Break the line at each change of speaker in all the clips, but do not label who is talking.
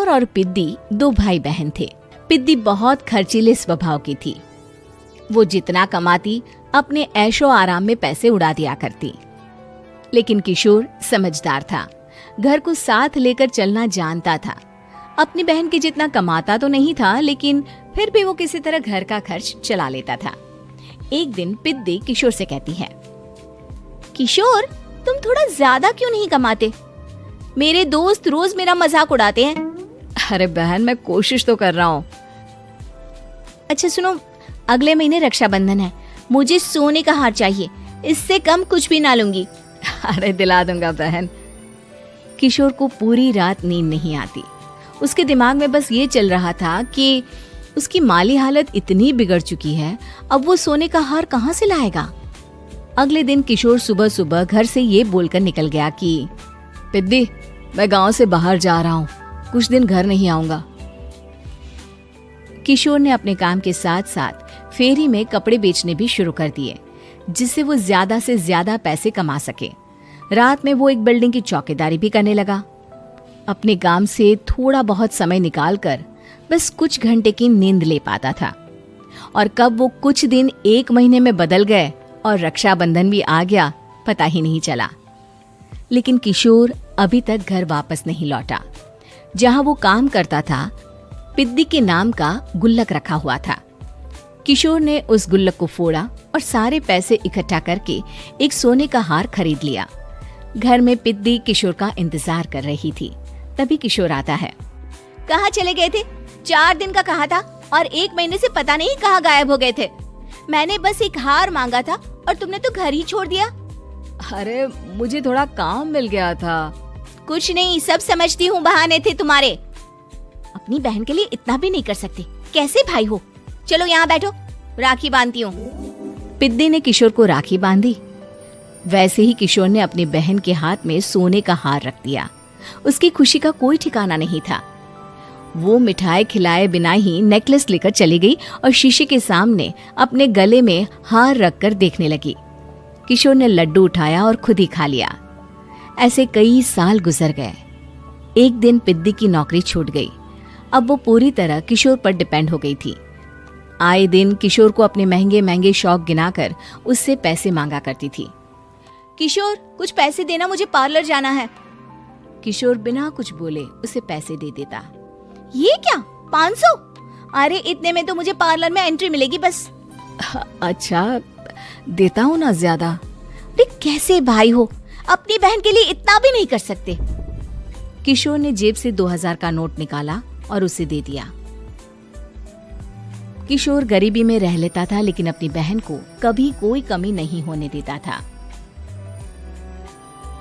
किशोर और पिद्दी 2 भाई बहन थे। पिद्दी बहुत खर्चीले स्वभाव की थी। वो जितना कमाती अपने ऐशो आराम में पैसे उड़ा दिया करती। लेकिन किशोर समझदार था, घर को साथ लेकर चलना जानता था। अपनी बहन के जितना कमाता तो नहीं था, लेकिन फिर भी वो किसी तरह घर का खर्च चला लेता था। एक दिन पिद्दी किशोर से कहती है, किशोर, तुम थोड़ा ज्यादा क्यों नहीं कमाते? मेरे दोस्त रोज मेरा मजाक उड़ाते हैं।
अरे बहन, मैं कोशिश तो कर रहा हूँ।
अच्छा सुनो, अगले महीने रक्षाबंधन है, मुझे सोने का हार चाहिए, इससे कम कुछ भी ना लूंगी।
अरे दिला दूंगा बहन।
किशोर को पूरी रात नींद नहीं आती। उसके दिमाग में बस ये चल रहा था कि उसकी माली हालत इतनी बिगड़ चुकी है, अब वो सोने का हार कहाँ से लाएगा। अगले दिन किशोर सुबह सुबह घर से ये बोलकर निकल गया कि
पिद्दी, मैं गांव से बाहर जा रहा हूँ, कुछ दिन घर नहीं आऊंगा।
किशोर ने अपने काम के साथ साथ फेरी में कपड़े बेचने भी शुरू कर दिए, जिससे वो ज्यादा से ज्यादा पैसे कमा सके। रात में वो एक बिल्डिंग की चौकीदारी भी करने लगा। अपने काम से थोड़ा बहुत समय निकालकर बस कुछ घंटे की नींद ले पाता था। और कब वो कुछ दिन 1 महीने में बदल गए और रक्षाबंधन भी आ गया, पता ही नहीं चला। लेकिन किशोर अभी तक घर वापस नहीं लौटा। जहां वो काम करता था, पिद्दी के नाम का गुल्लक रखा हुआ था। किशोर ने उस गुल्लक को फोड़ा और सारे पैसे इकट्ठा करके एक सोने का हार खरीद लिया। घर में पिद्दी किशोर का इंतजार कर रही थी। तभी किशोर आता है। कहाँ चले गए थे? 4 दिन का कहा था और 1 महीने से पता नहीं कहाँ गायब हो गए थे। मैंने बस एक हार मांगा था और तुमने तो घर ही छोड़ दिया।
अरे मुझे थोड़ा काम मिल गया था।
कुछ नहीं, सब समझती हूँ, बहाने थे तुम्हारे। अपनी बहन के लिए इतना भी नहीं कर सकते, कैसे भाई हो? चलो यहाँ बैठो, राखी बांधती हूँ। पिद्दी ने किशोर को राखी बांधी। वैसे ही किशोर ने अपनी बहन के हाथ में सोने का हार रख दिया। उसकी खुशी का कोई ठिकाना नहीं था। वो मिठाई खिलाए बिना ही नेकलेस लेकर चली गई और शीशे के सामने अपने गले में हार रखकर देखने लगी। किशोर ने लड्डू उठाया और खुद ही खा लिया। ऐसे कई साल गुजर गए। एक दिन पिद्दी की नौकरी छूट गई। अब वो पूरी तरह किशोर पर डिपेंड हो गई थी। आए दिन किशोर को अपने महंगे महंगे शौक गिनाकर उससे पैसे मांगा करती थी। किशोर, कुछ पैसे देना, मुझे पार्लर जाना है। किशोर बिना कुछ बोले उसे पैसे दे देता। ये क्या, 500? अरे इतने में तो मुझे पार्लर में एंट्री मिलेगी बस।
अच्छा, देता हूँ ना ज्यादा।
अरे कैसे भाई हो, अपनी बहन के लिए इतना भी नहीं कर सकते। किशोर ने जेब से 2000 का नोट निकाला और उसे दे दिया। किशोर गरीबी में रह लेता था, लेकिन अपनी बहन को कभी कोई कमी नहीं होने देता था।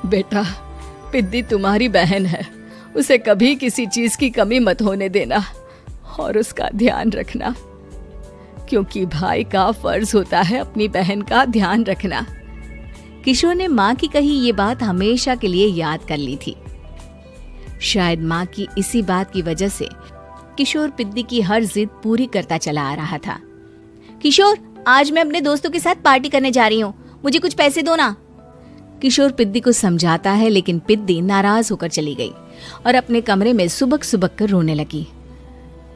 बेटा, पिद्दी तुम्हारी बहन है, उसे कभी किसी चीज की कमी मत होने देना और उसका ध्यान रखना, क्योंकि भाई का फर्ज होता है अपनी बहन का ध्यान रखना। किशोर ने माँ की कही ये बात हमेशा के लिए याद कर ली थी। शायद माँ की इसी बात की वजह से किशोर पिद्दी की हर जिद पूरी करता चला आ रहा था। किशोर, आज मैं अपने दोस्तों के साथ पार्टी करने जा रही हूँ, मुझे कुछ पैसे दो ना। किशोर पिद्दी को समझाता है, लेकिन पिद्दी नाराज होकर चली गई और अपने कमरे में सुबक सुबक कर रोने लगी।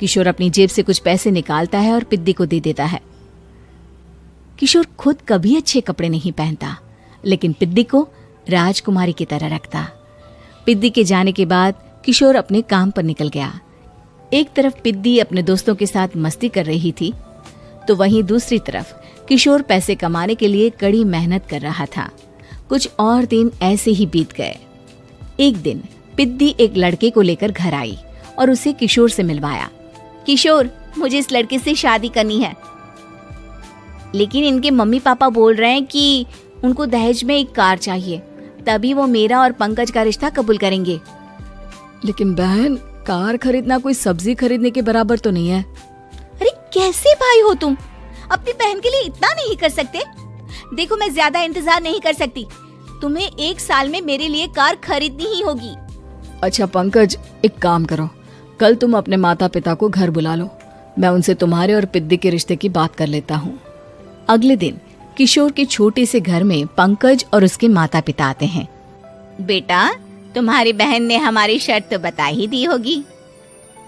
किशोर अपनी जेब से कुछ पैसे निकालता है और पिद्दी को दे देता है। किशोर खुद कभी अच्छे कपड़े नहीं पहनता, लेकिन पिद्दी को राजकुमारी की तरह रखता। पिद्दी के जाने के बाद किशोर अपने काम पर निकल गया। एक तरफ पिद्दी अपने दोस्तों के साथ मस्ती कर रही थी, तो वहीं दूसरी तरफ किशोर पैसे कमाने के लिए कड़ी मेहनत कर रहा था। कुछ और दिन ऐसे ही बीत गए। एक दिन पिद्दी एक लड़के को लेकर घर आई और उसे किशोर से मिलवाया। किशोर, मुझे इस लड़के से शादी करनी है, लेकिन इनके मम्मी पापा बोल रहे हैं कि उनको दहेज में एक कार चाहिए, तभी वो मेरा और पंकज का रिश्ता कबूल करेंगे। लेकिन बहन, कार खरीदना कोई सब्जी खरीदने के बराबर तो नहीं है।
अरे कैसे भाई हो तुम, अपनी बहन के लिए इतना नहीं कर सकते? देखो, मैं ज्यादा इंतजार नहीं कर सकती, तुम्हें 1 साल में मेरे लिए कार खरीदनी ही होगी।
अच्छा पंकज, एक काम करो, कल तुम अपने माता पिता को घर बुला लो, मैं उनसे तुम्हारे और पिद्दी के रिश्ते की बात कर लेता हूँ।
अगले दिन किशोर के छोटे से घर में पंकज और उसके माता पिता आते हैं। बेटा, तुम्हारी बहन ने हमारी शर्त तो बता ही दी होगी।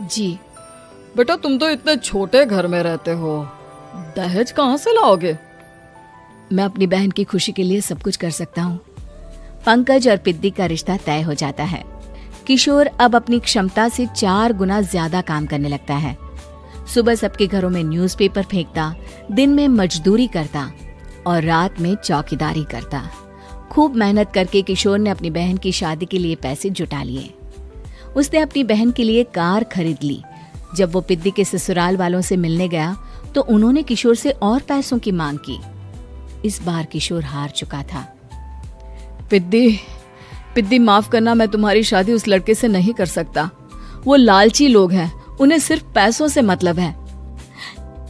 जी। बेटा तुम तो इतने छोटे घर में रहते हो, दहेज कहाँ से लाओगे? मैं अपनी बहन की खुशी के लिए सब कुछ कर सकता हूँ।
पंकज और पिद्दी का रिश्ता तय हो जाता है। किशोर अब अपनी क्षमता से 4 गुना ज्यादा काम करने लगता है। सुबह सबके घरों में न्यूज़पेपर फेंकता, दिन में मजदूरी करता और रात में चौकीदारी करता। खूब मेहनत करके किशोर ने अपनी बहन की शादी के लिए पैसे जुटा लिए। उसने अपनी बहन के लिए कार खरीद ली। जब वो पिद्दी के ससुराल वालों से मिलने गया तो उन्होंने किशोर से और पैसों की मांग की। इस बार किशोर हार चुका था।
पिद्दी माफ करना, मैं तुम्हारी शादी उस लड़के से नहीं कर सकता। वो लालची लोग हैं, उन्हें सिर्फ पैसों से मतलब है।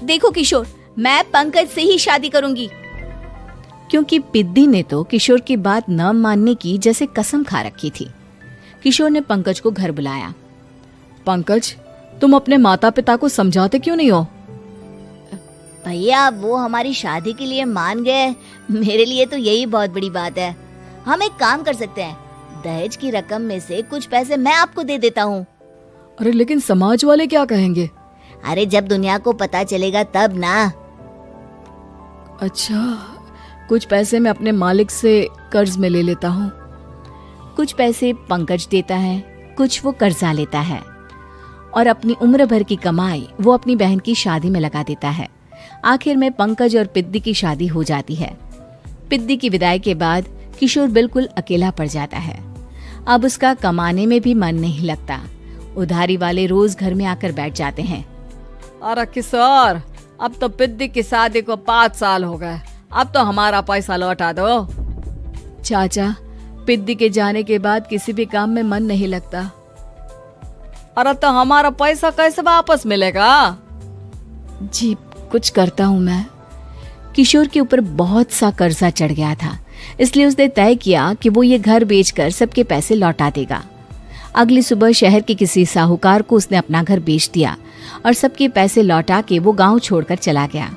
देखो किशोर, मैं पंकज से ही शादी करूंगी। क्योंकि पिद्दी ने तो किशोर की बात न मानने की जैसे कसम खा रखी थी। किशोर ने पंकज को घर बुलाया।
पंकज, तुम अपने माता पिता को समझाते क्यों नहीं हो?
भैया, वो हमारी शादी के लिए मान गए, मेरे लिए तो यही बहुत बड़ी बात है। हम एक काम कर सकते हैं, दहेज की रकम में से कुछ पैसे मैं आपको दे देता हूँ।
अरे लेकिन समाज वाले क्या कहेंगे?
अरे जब दुनिया को पता चलेगा तब ना।
अच्छा, कुछ पैसे मैं अपने मालिक से कर्ज में ले लेता हूँ।
कुछ पैसे पंकज देता है, कुछ वो कर्जा लेता है और अपनी उम्र भर की कमाई वो अपनी बहन की शादी में लगा देता है। आखिर में पंकज और पिद्दी की शादी हो जाती है। पिद्दी की विदाई के बाद किशोर बिल्कुल अकेला पड़ जाता है। अब उसका कमाने में भी मन नहीं लगता। उधारी वाले रोज घर में आकर बैठ जाते हैं।
अरे किशोर, अब तो पिद्दी की शादी को 5 साल हो गए, अब तो हमारा पैसा लौटा दो। चाचा, पिद्दी के जाने के बाद किसी भी काम में मन नहीं लगता। अरे तो हमारा पैसा कैसे वापस मिलेगा?
जी, कुछ करता हूँ मैं। किशोर के ऊपर बहुत सा कर्जा चढ़ गया था, इसलिए उसने तय किया कि वो ये घर बेचकर सबके पैसे लौटा देगा। अगली सुबह शहर के किसी साहूकार को उसने अपना घर बेच दिया और सबके पैसे लौटा के वो गांव छोड़कर चला गया।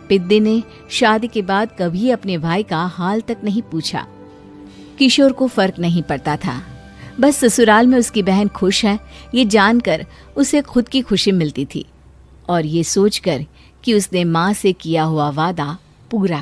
पिद्दी ने शादी के बाद कभी अपने भाई का हाल तक नहीं पूछा। किशोर को फर्क नहीं पड़ता था, बस ससुराल में उसकी बहन खुश है ये जानकर उसे खुद की खुशी मिलती थी और ये सोचकर कि उसने माँ से किया हुआ वादा पूरा